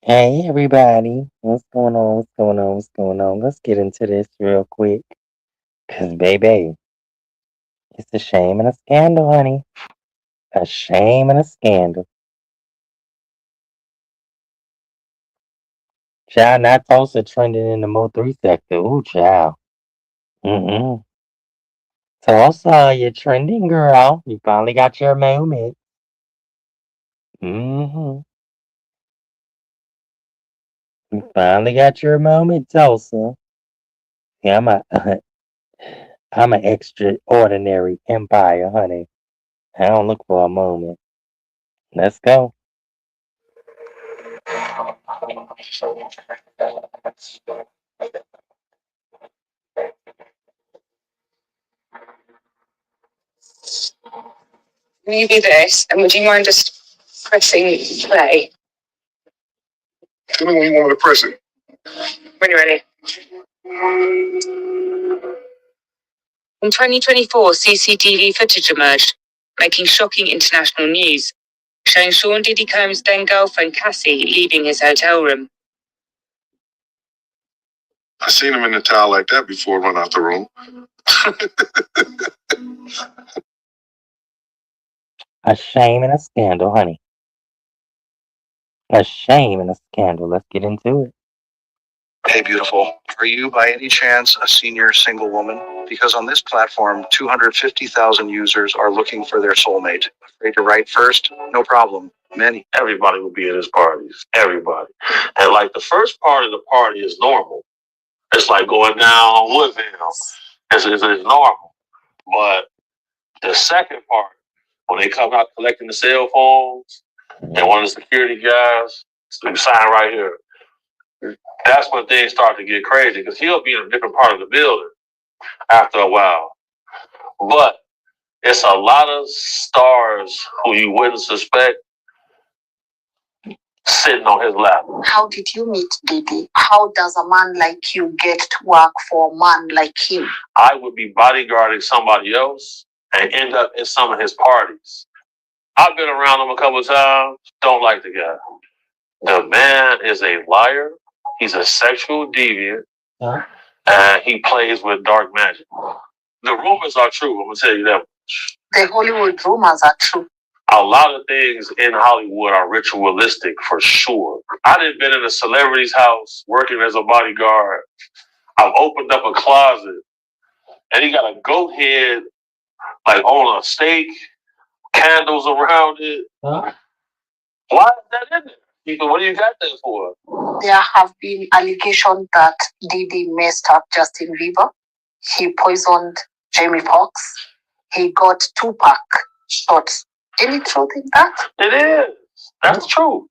Hey everybody, what's going on? What's going on? What's going on? Let's get into this real quick. Cause baby, it's a shame and a scandal, honey. A shame and a scandal. Child, not Tulsa trending in the Mo3 sector. Ooh, child. Mm-mm. Tulsa, you're trending, girl. You finally got your moment. Mm-hmm. You finally got your moment, Tulsa. Yeah, I'm an extraordinary empire, honey. I don't look for a moment. Let's go. Maybe this, and would you mind just pressing play? Tell me when you want me to press it. When you're ready. In 2024, CCTV footage emerged, making shocking international news, showing Sean Diddy Combs' then girlfriend Cassie leaving his hotel room. I've seen him in a towel like that before run out the room. A shame and a scandal, honey. A shame and a scandal. Let's get into it. Hey, beautiful. Are you by any chance a senior single woman? Because on this platform, 250,000 users are looking for their soulmate. Afraid to write first? No problem. Many. Everybody will be at his parties. Everybody. And like the first part of the party is normal. It's like going down on Woodville. It's normal. But the second part, when they come out collecting the cell phones, and one of the security guys, sign right here. That's when things start to get crazy because he'll be in a different part of the building after a while. But it's a lot of stars who you wouldn't suspect sitting on his lap. How did you meet Didhe? How does a man like you get to work for a man like him? I would be bodyguarding somebody else and end up in some of his parties. I've been around him a couple of times. Don't like the guy. The man is a liar. He's a sexual deviant. Huh? And he plays with dark magic. The rumors are true. I'm going to tell you that much. The Hollywood rumors are true. A lot of things in Hollywood are ritualistic for sure. I done been in a celebrity's house working as a bodyguard. I've opened up a closet and he got a goat head like on a stake, candles around it. Huh? Why is that in there? What do you got that for? There have been allegations that Didhe messed up Justin Bieber. He poisoned Jamie Foxx. He got Tupac shot. Any truth in that? It is. That's true.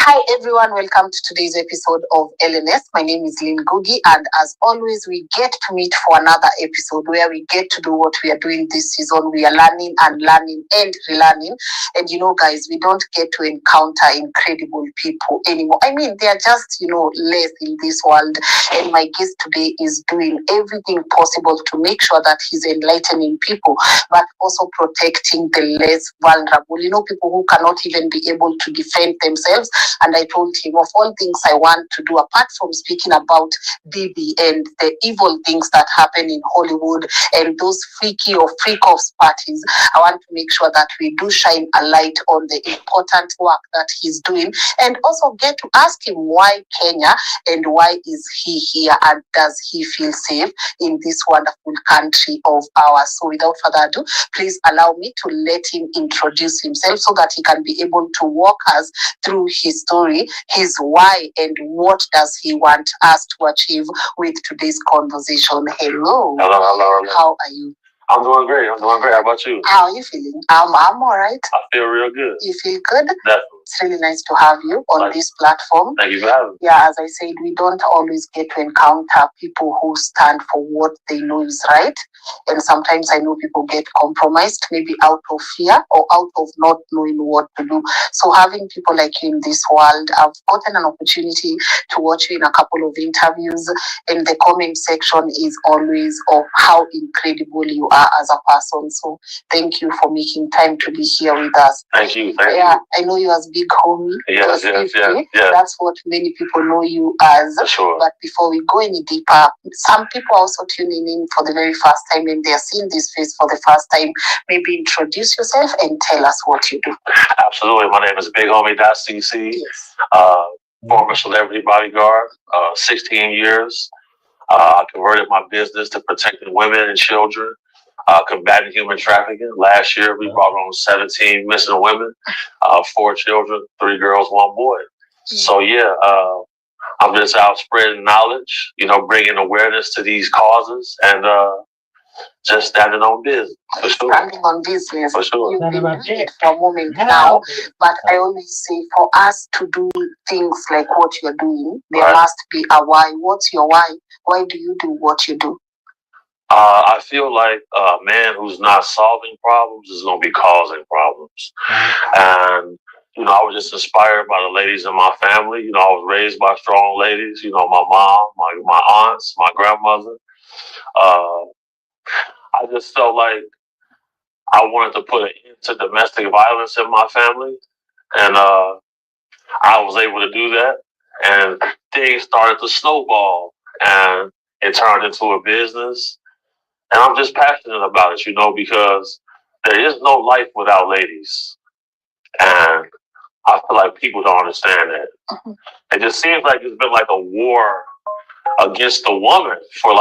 Hi everyone, welcome to today's episode of LNS. My name is Lynn Gugi, and as always, we get to meet for another episode where we get to do what we are doing this season. We are learning and relearning. And guys, we don't get to encounter incredible people anymore. I mean, they are just, less in this world. And my guest today is doing everything possible to make sure that he's enlightening people, but also protecting the less vulnerable. People who cannot even be able to defend themselves. And I told him, of all things I want to do, apart from speaking about didhe and the evil things that happen in Hollywood and those freaky or freak-offs parties, I want to make sure that we do shine a light on the important work that he's doing, and also get to ask him why Kenya and why is he here, and does he feel safe in this wonderful country of ours. So without further ado, please allow me to let him introduce himself so that he can be able to walk us through his story, his why, and what does he want us to achieve with today's conversation. Hello. Hello. How are you? I'm doing great. How about you? How are you feeling? I'm all right. I feel real good. You feel good? Definitely. It's really nice to have you on this platform. Thank you for having me. Yeah, as I said, we don't always get to encounter people who stand for what they know is right. And sometimes I know people get compromised, maybe out of fear or out of not knowing what to do. So having people like you in this world, I've gotten an opportunity to watch you in a couple of interviews, and the comment section is always of how incredible you are as a person. So thank you for making time to be here with us. Thank you. Yeah, I know you as Big Homie. Yes. That's what many people know you as. For sure. But before we go any deeper, some people are also tuning in for the very first time and they're seeing this face for the first time. Maybe introduce yourself and tell us what you do. Absolutely. My name is Big Homie.cc. Yes. Former celebrity bodyguard, 16 years. I converted my business to protecting women and children, combating human trafficking. Last year, we brought on 17 missing women, 4 children, 3 girls, 1 boy. So, I'm just out spreading knowledge, bringing awareness to these causes, and just standing on business. For sure. Standing on business. For sure. You've been doing it for a moment now, but I always say for us to do things like what you're doing, there must be a why. What's your why? Why do you do what you do? I feel like a man who's not solving problems is going to be causing problems. And, I was just inspired by the ladies in my family. I was raised by strong ladies, my mom, my aunts, my grandmother. I just felt like I wanted to put an end to domestic violence in my family. And I was able to do that. And things started to snowball. And it turned into a business. And I'm just passionate about it, because there is no life without ladies. And I feel like people don't understand that. It just seems like it's been like a war against the woman for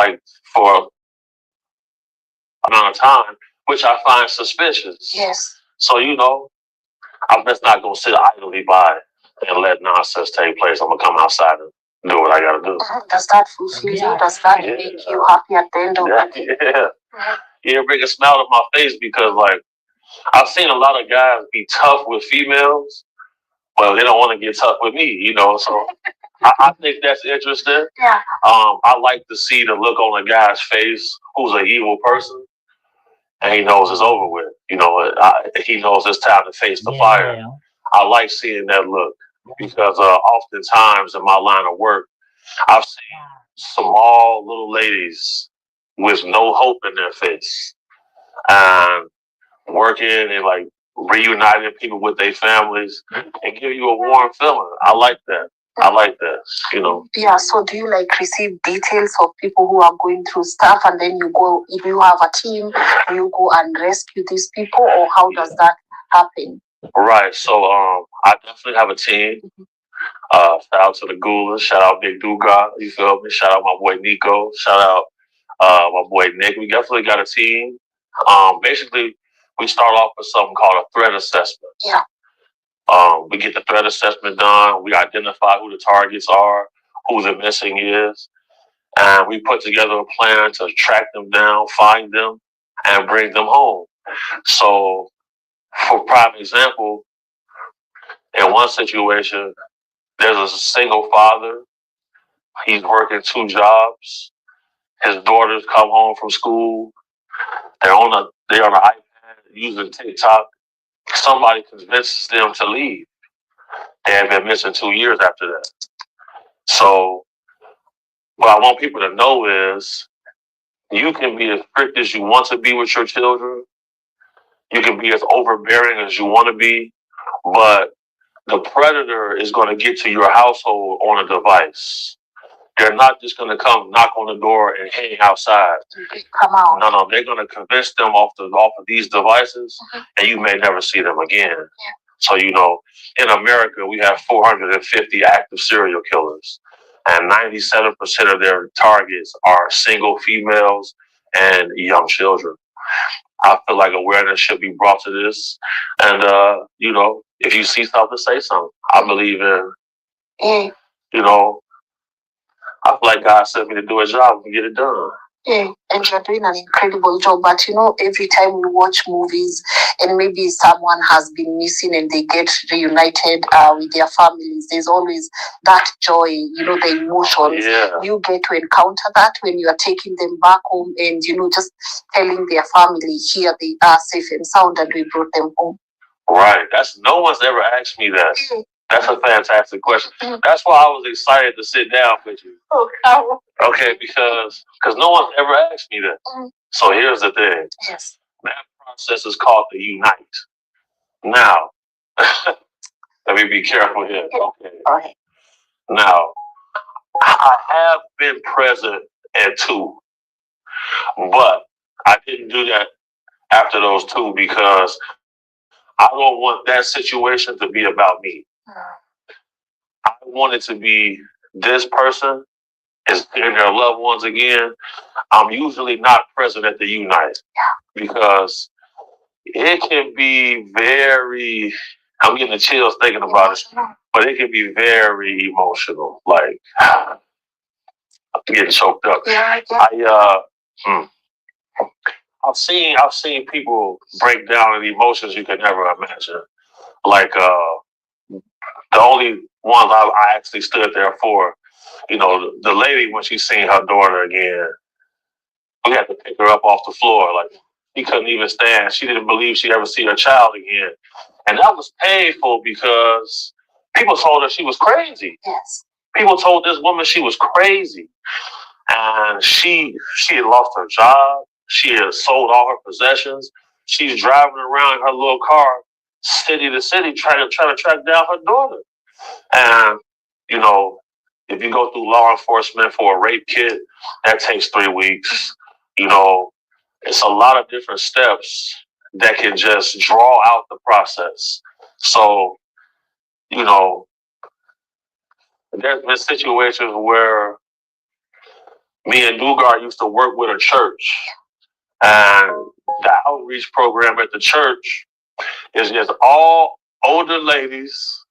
amount of time, which I find suspicious. Yes. So, I'm just not going to sit idly by and let nonsense take place. I'm going to come outside and do what I got to do. Does that fulfill you? Does that make you happy at the end of the day? Yeah, bring a smile to my face because, I've seen a lot of guys be tough with females, but they don't want to get tough with me, So I think that's interesting. Yeah. I like to see the look on a guy's face who's an evil person, and he knows it's over with. He knows it's time to face the fire. I like seeing that look because oftentimes in my line of work, I've seen small little ladies with no hope in their face and working and reuniting people with their families and give you a warm feeling. I like that. Yeah, so do you receive details of people who are going through stuff and then you go, if you have a team, you go and rescue these people, or how does that happen? Right, so I definitely have a team. Shout out to the Gulas, shout out Big Duga, you feel me? Shout out my boy Nico, shout out my boy Nick. We definitely got a team. Basically, we start off with something called a threat assessment. Yeah. We get the threat assessment done. We identify who the targets are, who the missing is, and we put together a plan to track them down, find them, and bring them home. So, for prime example, in one situation, there's a single father. He's working 2 jobs. His daughters come home from school. They're on the iPad using TikTok. Somebody convinces them to leave. They have been missing 2 years after that. So what I want people to know is you can be as strict as you want to be with your children. You can be as overbearing as you want to be, but the predator is going to get to your household on a device. They're not just going to come knock on the door and hang outside. Come out. No, they're going to convince them off of these devices, and you may never see them again. Yeah. So, in America, we have 450 active serial killers, and 97% of their targets are single females and young children. I feel like awareness should be brought to this, and if you see something, say something. I believe in, I feel like God sent me to do a job and get it done. Yeah, and you're doing an incredible job. But every time we watch movies and maybe someone has been missing and they get reunited with their families, there's always that joy, the emotions. Yeah. You get to encounter that when you are taking them back home and, just telling their family, here they are safe and sound and we brought them home. Right. No one's ever asked me that. That's a fantastic question. That's why I was excited to sit down with you. Okay, because no one's ever asked me that. So here's the thing. Yes. That process is called the unite. Now, let me be careful here. Okay. All right. Now, I have been present at 2, but I didn't do that after those 2 because I don't want that situation to be about me. I want it to be this person is seeing their loved ones again. I'm usually not present at the unite because it can be very, I'm getting the chills thinking about it, but it can be very emotional. Like, I'm getting choked up. I've seen people break down in emotions you could never imagine. Like, the only ones I actually stood there for, the lady, when she seen her daughter again, we had to pick her up off the floor. Like, she couldn't even stand. She didn't believe she'd ever see her child again. And that was painful because people told her she was crazy. Yes. People told this woman she was crazy. And she had lost her job. She had sold all her possessions. She's driving around in her little car, city to city, trying to track down her daughter. And, if you go through law enforcement for a rape kit, that takes 3 weeks. It's a lot of different steps that can just draw out the process. So, there's been situations where me and Dugar used to work with a church, and the outreach program at the church is just all older ladies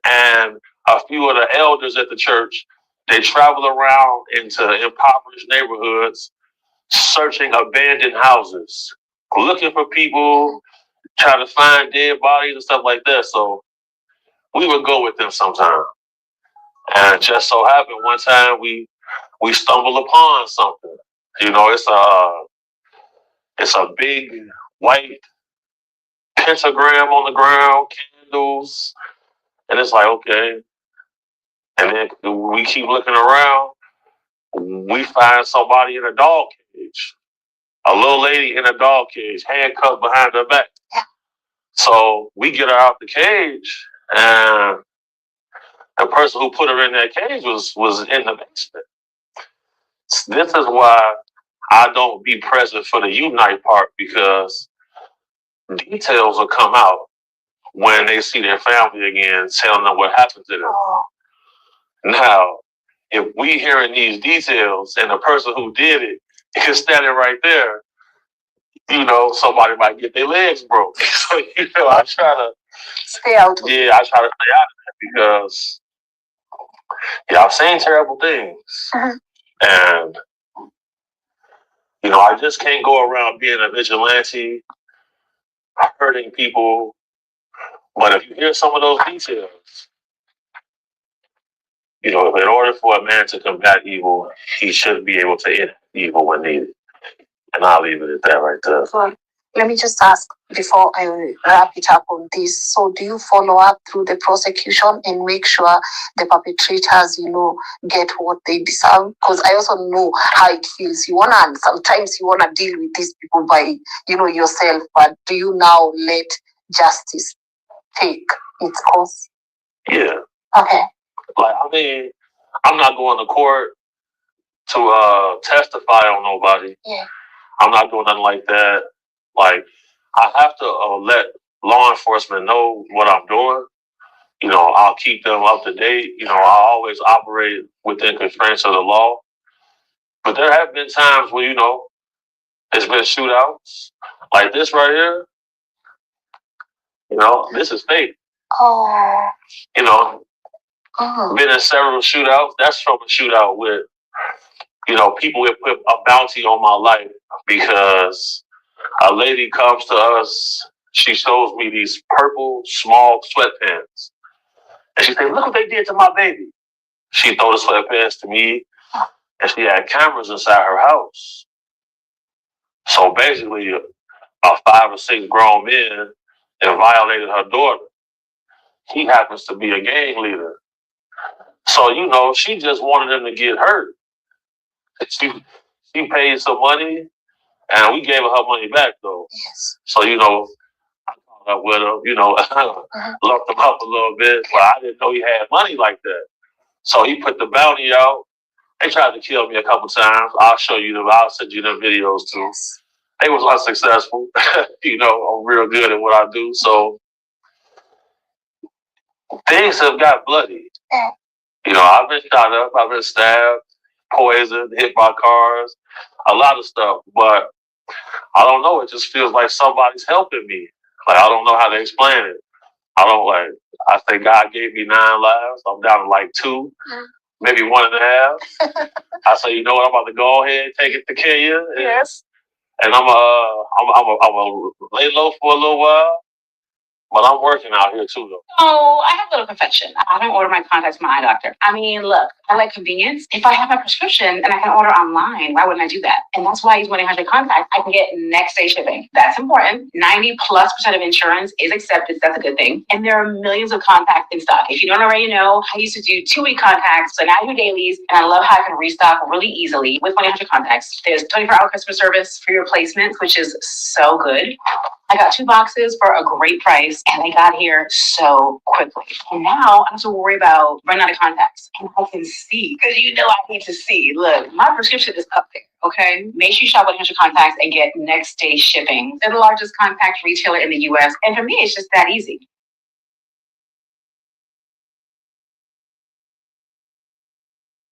and a few of the elders at the church. They travel around into impoverished neighborhoods, searching abandoned houses, looking for people, trying to find dead bodies and stuff like that. So we would go with them sometime. And it just so happened one time we stumbled upon something. It's a big white pentagram on the ground, candles, and it's like, okay. And then we keep looking around. We find somebody in a dog cage, a little lady in a dog cage, handcuffed behind her back. So we get her out the cage, and the person who put her in that cage was in the basement. This is why I don't be present for the unite part, because details will come out when they see their family again, telling them what happened to them. Now, if we hearing these details and the person who did it is standing right there, somebody might get their legs broke. So, I try to stay out. Yeah, I try to stay out of that because, I've seen terrible things. And, I just can't go around being a vigilante, hurting people. But if you hear some of those details, You know, in order for a man to combat evil, he should be able to end evil when needed. And I'll leave it at that right there. Well, let me just ask before I wrap it up on this. So, do you follow up through the prosecution and make sure the perpetrators, get what they deserve? Because I also know how it feels. Sometimes you wanna deal with these people by, yourself. But do you now let justice take its course? Yeah. Okay. Like, I mean, I'm not going to court to testify on nobody. Yeah. I'm not doing nothing like that. Like, I have to let law enforcement know what I'm doing. You know, I'll keep them up to date. You know, I always operate within constraints of the law. But there have been times where, there's been shootouts. Like this right here, this is fake. Oh. Been in several shootouts. That's from a shootout with, people would put a bounty on my life because a lady comes to us. She shows me these purple small sweatpants. And she said, look what they did to my baby. She threw the sweatpants to me, and she had cameras inside her house. So basically, 5 or 6 grown men and violated her daughter. He happens to be a gang leader. So, she just wanted them to get hurt. She paid some money, and we gave her money back, though. Yes. So, I caught up with him, lumped him up a little bit, but I didn't know he had money like that. So he put the bounty out. They tried to kill me a couple times. I'll show you them. I'll send you them videos, too. Yes. They was unsuccessful. I'm real good at what I do. So things have got bloody. Yeah. I've been shot up. I've been stabbed, poisoned, hit by cars, a lot of stuff. But I don't know. It just feels like somebody's helping me. Like, I don't know how to explain it. I think God gave me 9 lives. I'm down to like 2, maybe 1.5. I say, you know what? I'm about to go ahead and take it to Kenya. Yes. And I'm a lay low for a little while. But I'm working out here too, though. Oh, I have a little confession. I don't order my contacts from my eye doctor. I mean, look, I like convenience. If I have my prescription and I can order online, why wouldn't I do that? And that's why I use 1-800-CONTACT. I can get next day shipping. That's important. 90+% of insurance is accepted. So that's a good thing. And there are millions of contacts in stock. If you don't already know, I used to do 2-week contacts, so now I do dailies, and I love how I can restock really easily with 1-800-CONTACTs. There's 24-hour customer service for your replacements, which is so good. I got 2 boxes for a great price, and they got here so quickly. And now I don't have to worry about running out of contacts. And I can see, because I need to see. Look, my prescription is up there, okay? Make sure you shop 1-800-CONTACTs and get next day shipping. They're the largest contact retailer in the U.S., and for me, it's just that easy.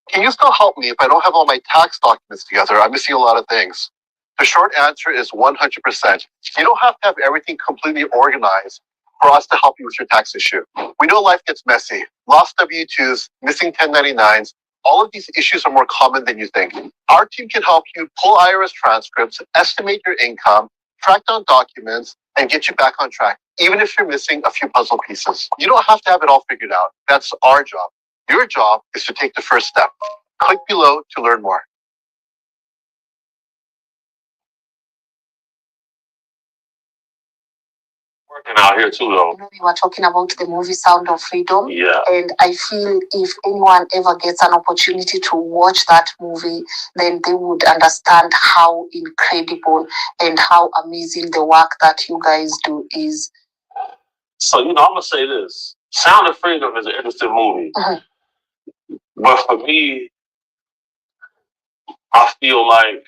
Can you still help me if I don't have all my tax documents together? I'm missing a lot of things. The short answer is 100%. You don't have to have everything completely organized for us to help you with your tax issue. We know life gets messy. Lost W-2s, missing 1099s, all of these issues are more common than you think. Our team can help you pull IRS transcripts, estimate your income, track down documents, and get you back on track, even if you're missing a few puzzle pieces. You don't have to have it all figured out. That's our job. Your job is to take the first step. Click below to learn more. Working out here too, though. We were talking about the movie Sound of Freedom. Yeah. And I feel if anyone ever gets an opportunity to watch that movie, then they would understand how incredible and how amazing the work that you guys do is. So, I'm going to say this. Sound of Freedom is an interesting movie. Mm-hmm. But for me, I feel like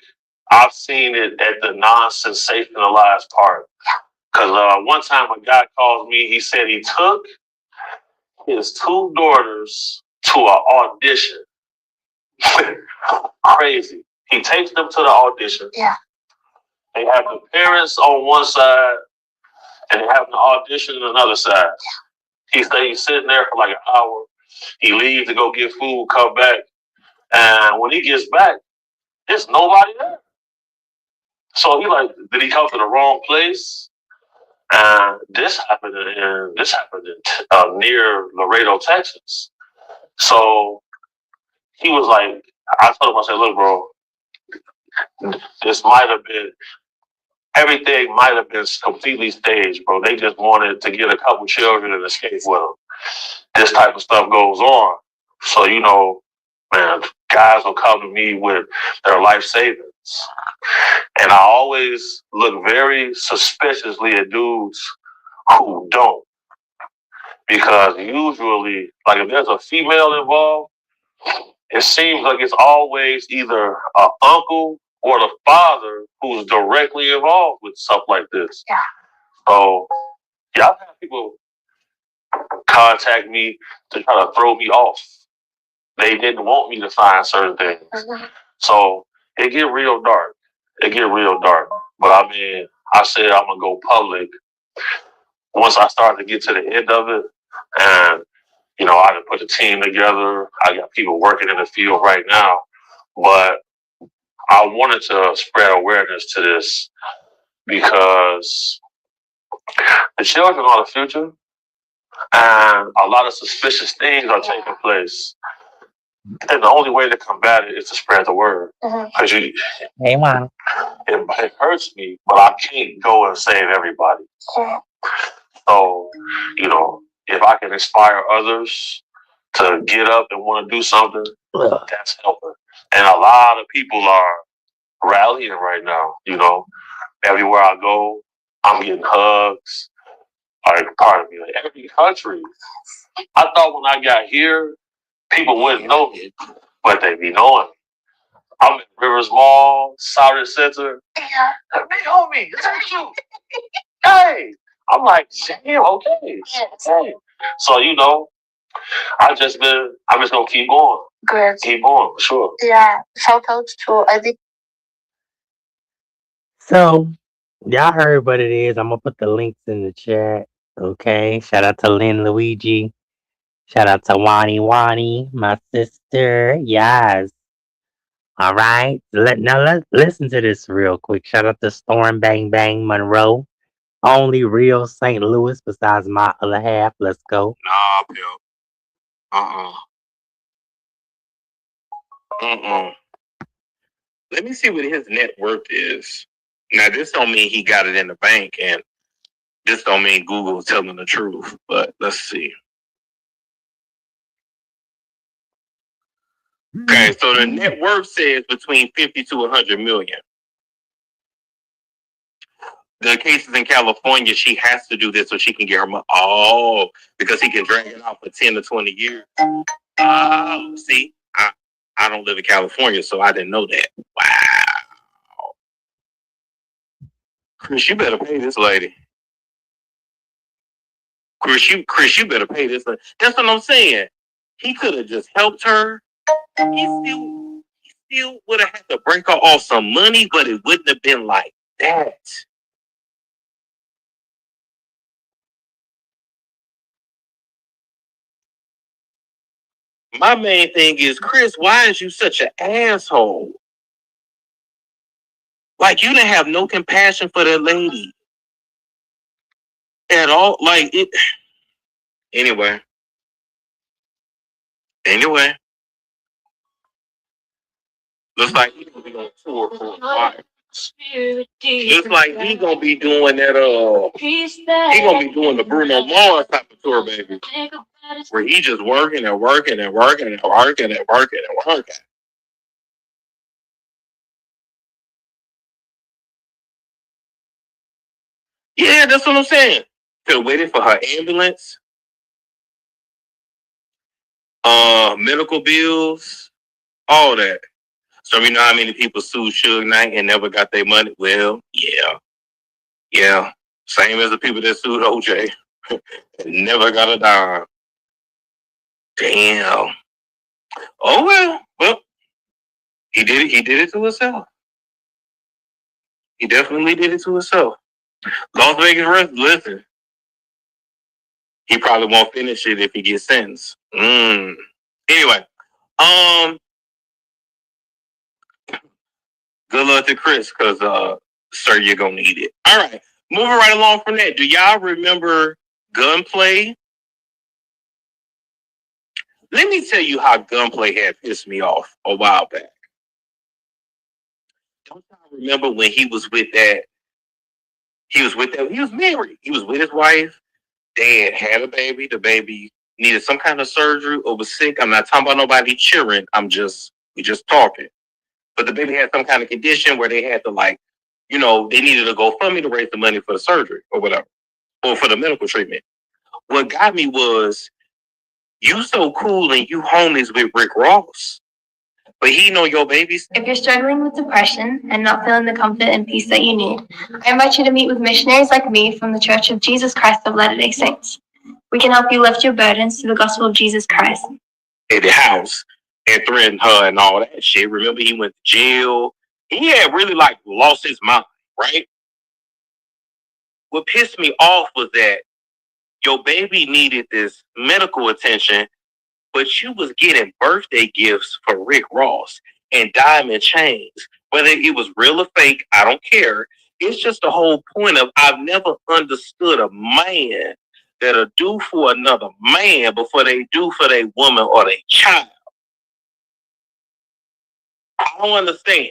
I've seen it at the non-sensationalized part. Because one time a guy called me, he said he took his 2 daughters to an audition. Crazy. He takes them to the audition. Yeah. They have the parents on one side, and they have the audition on another side. Yeah. He said he's sitting there for like an hour. He leaves to go get food, come back. And when he gets back, there's nobody there. So he did he come to the wrong place? And this happened in near Laredo, Texas. So he was like, I told him, I said, look, bro, this might have been, everything might have been completely staged, bro. They just wanted to get a couple children and escape with them. This type of stuff goes on. So, you know, man, guys will come to me with their life savings. And I always look very suspiciously at dudes who don't. Because usually, like if there's a female involved, it seems like it's always either an uncle or the father who's directly involved with stuff like this. Yeah. So, yeah, I've had people contact me to try to throw me off. They didn't want me to find certain things. Mhm. So it get real dark. It get real dark. But I mean, I said I'm gonna go public once I start to get to the end of it. And, you know, I done put a team together. I got people working in the field right now. But I wanted to spread awareness to this because the children are the future. And a lot of suspicious things are taking place. And the only way to combat it is to spread the word. Because Hey, wow. it hurts me, but I can't go and save everybody. So, you know, if I can inspire others to get up and want to do something, that's helping. And a lot of people are rallying right now. You know, everywhere I go, I'm getting hugs. Like, pardon me, like every country. I thought when I got here, people wouldn't know me, but they be knowing me. I'm in Rivers Mall, Southern Center. Yeah. They know me. Is that you? Hey. I'm like, damn, okay. Yes. Hey. So, you know, I'm just gonna keep going. Great. Keep going, for sure. Yeah. Shout out to I think So, y'all heard what it is. I'm gonna put the links in the chat. Okay. Shout out to Lynn Luigi. Shout out to Wani, my sister. Yes. All right. Let's listen to this real quick. Shout out to Storm Bang Bang Monroe. Only real St. Louis besides my other half. Let's go. Nah, pimp. Let me see what his net worth is. Now, this don't mean he got it in the bank, and this don't mean Google is telling the truth. But let's see. Okay, so the net worth says between 50 to 100 million. The cases in California, she has to do this so she can get her money. Oh, because he can drag it out for 10 to 20 years. Oh, see, I don't live in California, so I didn't know that. Wow. Chris, you better pay this lady. Chris, you better pay this lady. That's what I'm saying. He could have just helped her. He still would have had to break her off some money, but it wouldn't have been like that. My main thing is, Chris, why is you such an asshole? Like, you didn't have no compassion for that lady at all. Like, it. Anyway. Looks like he's gonna be on tour for a while. Looks like he's gonna be doing that. He gonna be doing the Bruno Mars type of tour, baby, where he just working and working and working and working and working and working. Yeah, that's what I'm saying. Could have waited for her ambulance, medical bills, all that. So you know how many people sued Suge Knight and never got their money? Well, yeah. Same as the people that sued OJ. Never got a dime. Damn. Oh well, he did it. He did it to himself. He definitely did it to himself. Las Vegas Rest, listen. He probably won't finish it if he gets sentenced. Anyway, good luck to Chris, because sir, you're gonna need it. All right, moving right along from that. Do y'all remember Gunplay? Let me tell you how gunplay had pissed me off a while back. Don't y'all remember when he was with that? He was married. He was with his wife. They had a baby. The baby needed some kind of surgery or was sick. I'm not talking about nobody cheering. We just talking. But the baby had some kind of condition where they had to they needed to go fund me to raise the money for the surgery or whatever, or for the medical treatment. What got me was you so cool and you homies with Rick Ross, but he know your babies. If you're struggling with depression and not feeling the comfort and peace that you need, I invite you to meet with missionaries like me from the Church of Jesus Christ of Latter-day Saints. We can help you lift your burdens to the gospel of Jesus Christ. At the house and threatened her and all that shit. Remember, he went to jail. He had really lost his mind, right? What pissed me off was that your baby needed this medical attention, but you was getting birthday gifts for Rick Ross and diamond chains. Whether it was real or fake, I don't care. It's just the whole point of I've never understood a man that'll do for another man before they do for their woman or their child. I don't understand.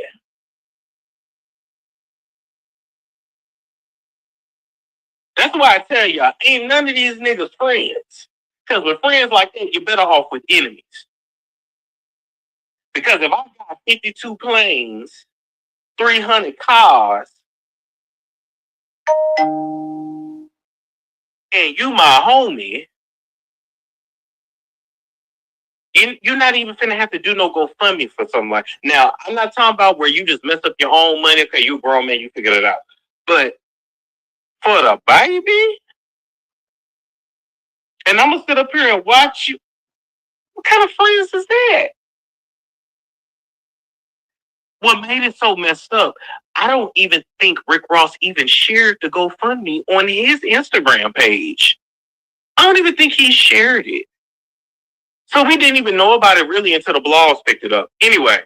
That's why I tell y'all, ain't none of these niggas friends. Because with friends like that, you're better off with enemies. Because if I got 52 planes, 300 cars, and you my homie, you're not even finna have to do no GoFundMe for something like. Now, I'm not talking about where you just mess up your own money because you a grown man, you figured it out. But for the baby, and I'm gonna sit up here and watch you. What kind of friends is that? What made it so messed up? I don't even think Rick Ross even shared the GoFundMe on his Instagram page. I don't even think he shared it. So we didn't even know about it really until the blogs picked it up. Anyway,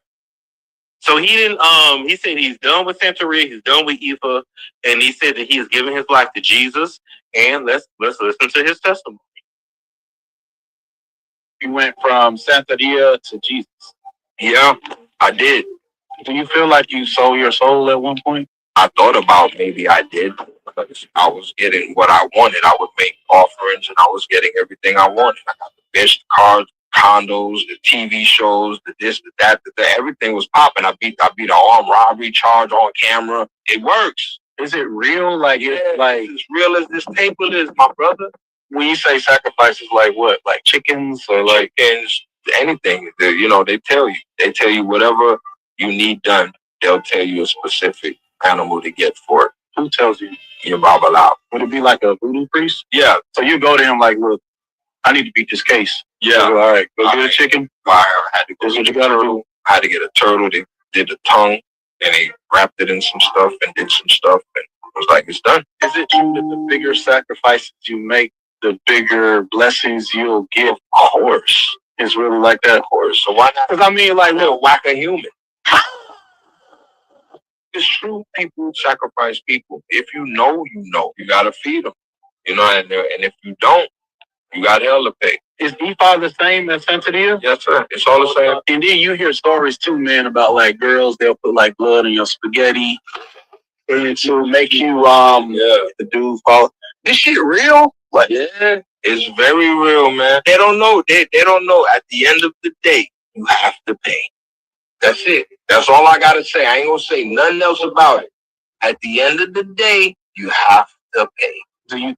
so he didn't. He said he's done with Santeria, he's done with Ifa, and he said that he has given his life to Jesus. And let's listen to his testimony. You went from Santeria to Jesus. Yeah, I did. Do you feel like you sold your soul at one point? I thought about maybe I did. Because I was getting what I wanted. I would make offerings and I was getting everything I wanted. I got the fish, the cars, condos, the TV shows, the this, the that, everything was popping. I beat an armed robbery charge on camera. It works. Is it real? Like it's like as real as this table is, my brother. When you say sacrifices, like what? Like chickens or like anything? They tell you. They tell you whatever you need done. They'll tell you a specific animal to get for it. Who tells you? Your Babalawo. Would it be like a voodoo priest? Yeah. So you go to him like, look, I need to beat this case. Yeah. So, all right, go get a chicken. I had to go. What you gotta do? I had to get a turtle. They did the tongue, and they wrapped it in some stuff and did some stuff, and it was like, it's done. Is it true that the bigger sacrifices you make, the bigger blessings you'll get? Of course. It's really like that. Of course. So why not? Because I mean, like, little whack a human. It's true. People sacrifice people. If you know, you gotta feed them. And if you don't, you got hell to pay. Is Ephah the same as Santeria? Yes, sir. It's all the same. And then you hear stories too, man, about like girls. They'll put like blood in your spaghetti and to make you the dude fall. This shit real? Like, yeah, it's very real, man. They don't know. They don't know. At the end of the day, you have to pay. That's it. That's all I gotta say. I ain't gonna say nothing else about it. At the end of the day, you have to pay. Do you?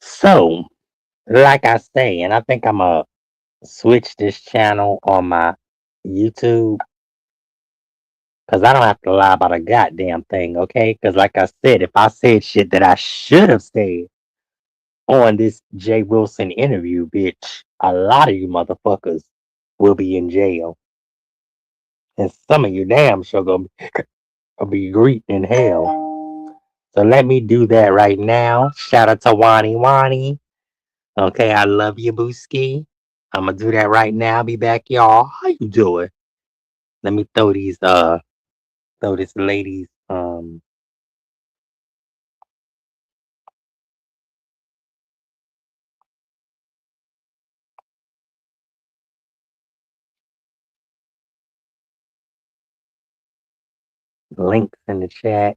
So, like I say, and I think I'm going to switch this channel on my YouTube because I don't have to lie about a goddamn thing, okay? Because, like I said, if I said shit that I should have said on this Jay Wilson interview, bitch, a lot of you motherfuckers will be in jail. And some of you damn sure gonna be greeting in hell. So let me do that right now. Shout out to Wani Wani. Okay, I love you, Booski. I'm gonna do that right now. Be back, y'all. How you doing? Let me throw this lady's links in the chat.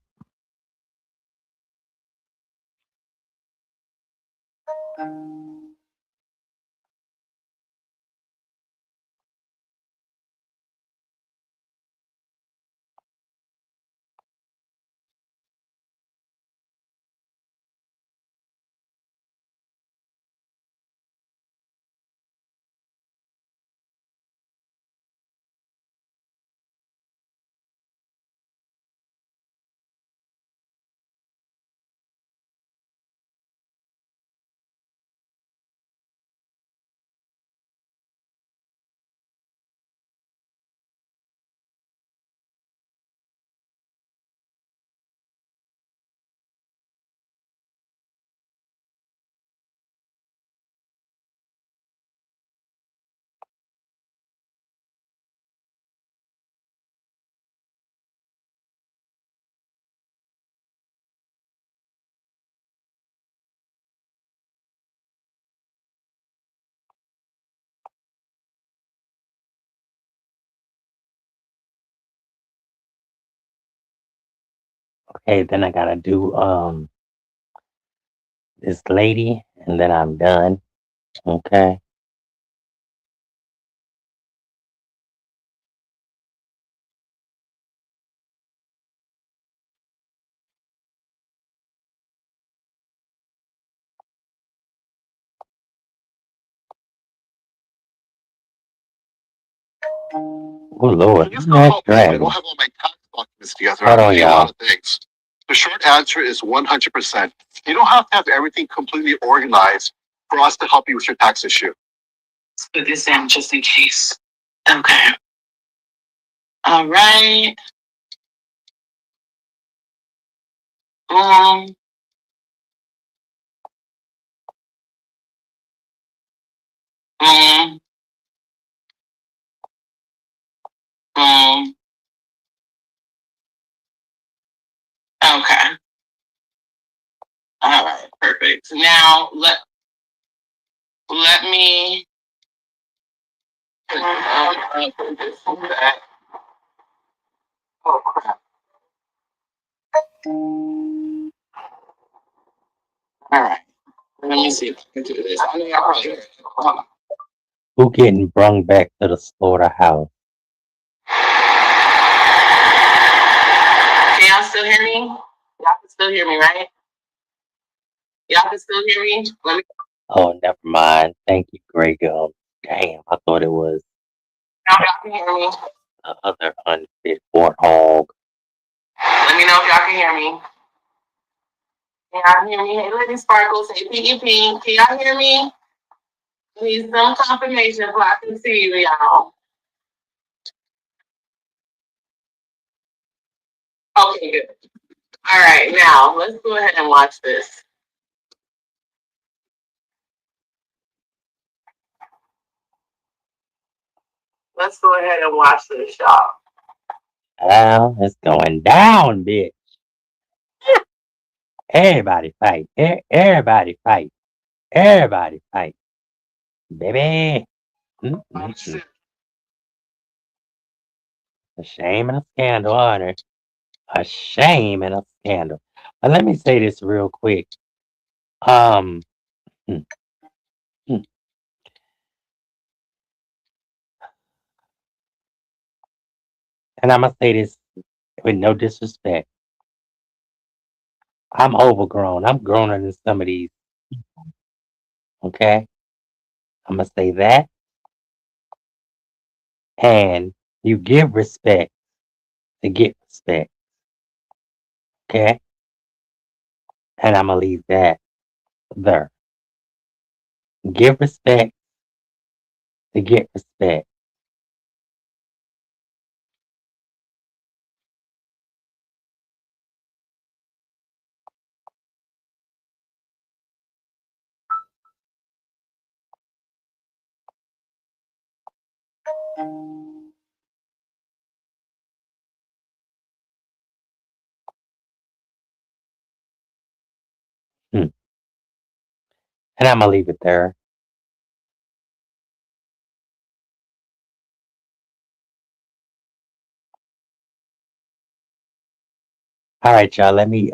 Okay, then I gotta do this lady, and then I'm done. Okay. Oh Lord, Can you still that's help me if I don't dragon. have all my tax documents together? Hold I'm on, missing a y'all. lot of things. The short answer is 100%. You don't have to have everything completely organized for us to help you with your tax issue. Let's put this in just in case. Okay. All right. Um. Um. Um. Okay. All right. Perfect. Now let me. Oh crap. All right. Let me see if I can do this. I know y'all probably heard it. Hold on. Who getting brung back to the slaughterhouse? Can y'all still hear me? Y'all can still hear me, right? Y'all can still hear me? Let me. Oh, never mind. Thank you, Grey Gum. Damn, I thought it was Y'all can hear me. the other unfit warthog. Let me know if y'all can hear me. Can y'all hear me? Hey, Lady Sparkles. Hey, Piggy Pink. Can y'all hear me? Need some confirmation so I can see you, y'all. Okay, good. All right, now let's go ahead and watch this. Let's go ahead and watch this, y'all. Well, it's going down, bitch. Everybody fight. Everybody fight. Everybody fight. Baby. Mm-mm-mm. A shame and a scandal, honor. A shame and a scandal. But let me say this real quick. Hmm, hmm. And I'm gonna say this with no disrespect. I'm overgrown. I'm growner than some of these. Okay? I'm gonna say that. And you give respect to get respect. Okay? And I'm gonna leave that there. Give respect to get respect. Hmm. And I'm gonna leave it there. All right, y'all. Let me